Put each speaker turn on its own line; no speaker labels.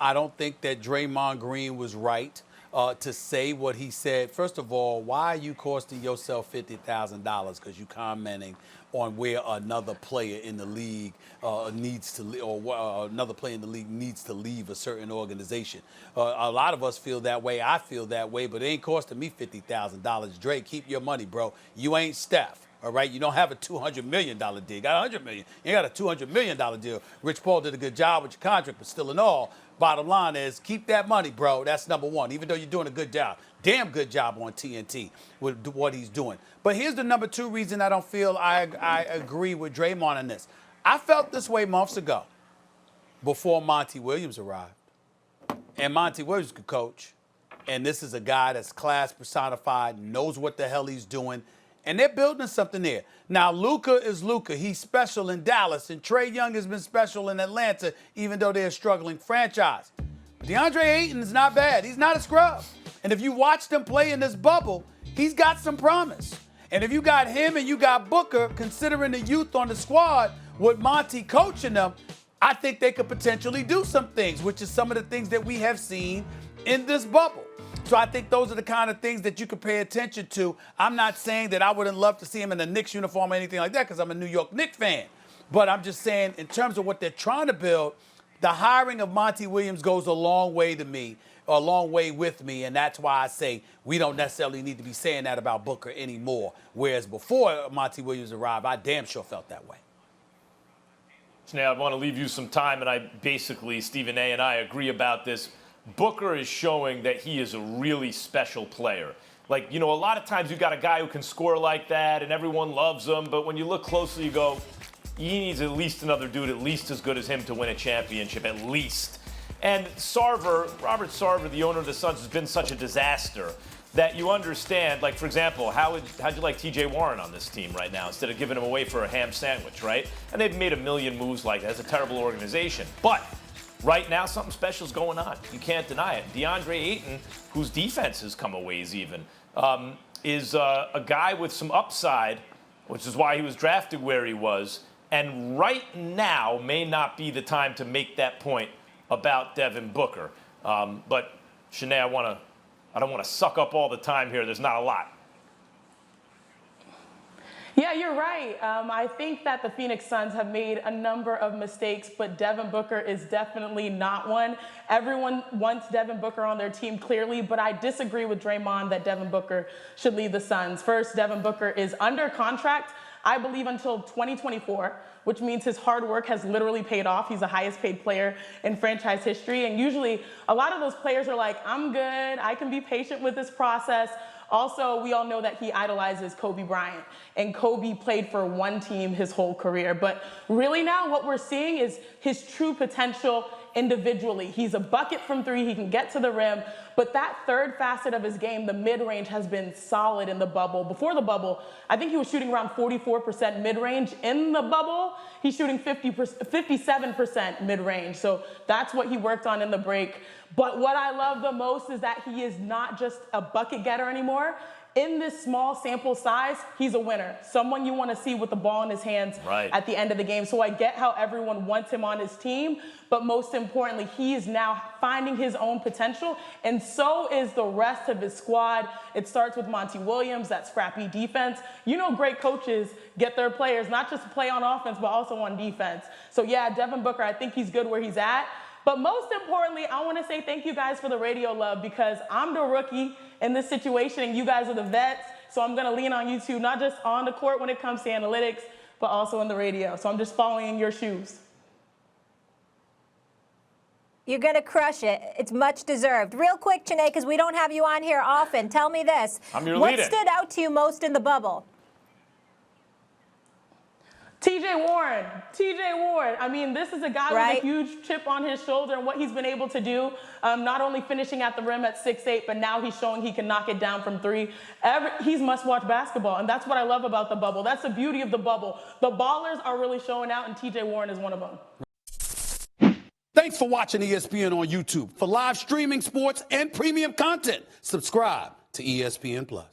I don't think that Draymond Green was right to say what he said. First of all, why are you costing yourself $50,000 because you commenting on where another player in the league needs to, or another player in the league needs to leave a certain organization? A lot of us feel that way. I feel that way, but it ain't costing me $50,000. Dre, keep your money, bro. You ain't Steph. All right, you don't have a $200 million deal. You got $100 million. You got a $200 million deal. Rich Paul did a good job with your contract, but still in all, bottom line is keep that money, bro. That's number one, even though you're doing a good job. Damn good job on TNT with what he's doing. But here's the number two reason I don't feel I agree with Draymond on this. I felt this way months ago before Monty Williams arrived. And Monty Williams could coach. And this is a guy that's class personified, knows what the hell he's doing. And they're building something there. Now, Luka is Luka. He's special in Dallas. And Trae Young has been special in Atlanta, even though they're a struggling franchise. DeAndre Ayton is not bad. He's not a scrub. And if you watched him play in this bubble, he's got some promise. And if you got him and you got Booker, considering the youth on the squad, with Monty coaching them, I think they could potentially do some things, which is some of the things that we have seen in this bubble. So I think those are the kind of things that you could pay attention to. I'm not saying that I wouldn't love to see him in a Knicks uniform or anything like that because I'm a New York Knicks fan. But I'm just saying in terms of what they're trying to build, the hiring of Monty Williams goes a long way to me, a long way with me, and that's why I say we don't necessarily need to be saying that about Booker anymore. Whereas before Monty Williams arrived, I damn sure felt that way.
Now, I want to leave you some time, and I basically, Stephen A. and I agree about this. Booker is showing that he is a really special player. Like, you know, a lot of times you got a guy who can score like that and everyone loves him, but when you look closely, you go, he needs at least another dude at least as good as him to win a championship, at least. And Sarver, Robert Sarver, the owner of the Suns, has been such a disaster that you understand, like, for example, how'd you like T.J. Warren on this team right now instead of giving him away for a ham sandwich, right? And they've made a million moves like that. It's a terrible organization. But right now, something special is going on. You can't deny it. DeAndre Ayton, whose defense has come a ways even, is a guy with some upside, which is why he was drafted where he was. And right now may not be the time to make that point about Devin Booker. But, Shanae, I don't want to suck up all the time here. There's not a lot.
Yeah, you're right. I think that the Phoenix Suns have made a number of mistakes, but Devin Booker is definitely not one. Everyone wants Devin Booker on their team, clearly, but I disagree with Draymond that Devin Booker should lead the Suns. First, Devin Booker is under contract, I believe, until 2024, which means his hard work has literally paid off. He's the highest paid player in franchise history. And usually, a lot of those players are like, I'm good, I can be patient with this process. Also, we all know that he idolizes Kobe Bryant, and Kobe played for one team his whole career. But really now what we're seeing is his true potential individually. He's a bucket from three, he can get to the rim, but that third facet of his game, the mid-range, has been solid in the bubble. Before the bubble, I think he was shooting around 44% mid-range. In the bubble, he's shooting 57% mid-range. So that's what he worked on in the break. But what I love the most is that he is not just a bucket getter anymore. In this small sample size, he's a winner. Someone you want to see with the ball in his hands at the end of the game. So I get how everyone wants him on his team, but most importantly, he is now finding his own potential, and so is the rest of his squad. It starts with Monty Williams, that scrappy defense. You know, great coaches get their players not just to play on offense, but also on defense. So yeah, Devin Booker, I think he's good where he's at. But most importantly, I want to say thank you guys for the radio love, because I'm the rookie in this situation and you guys are the vets. So I'm going to lean on you too, not just on the court when it comes to analytics, but also in the radio. So I'm just following in your shoes.
You're going to crush it. It's much deserved. Real quick, Chiney, because we don't have you on here often. Tell me this. What stood out to you most in the bubble?
T.J. Warren. I mean, this is a guy with a huge chip on his shoulder and what he's been able to do, not only finishing at the rim at 6'8", but now he's showing he can knock it down from three. He's must-watch basketball, and that's what I love about the bubble. That's the beauty of the bubble. The ballers are really showing out, and T.J. Warren is one of them.
Thanks for watching ESPN on YouTube. For live streaming, sports, and premium content, subscribe to ESPN+.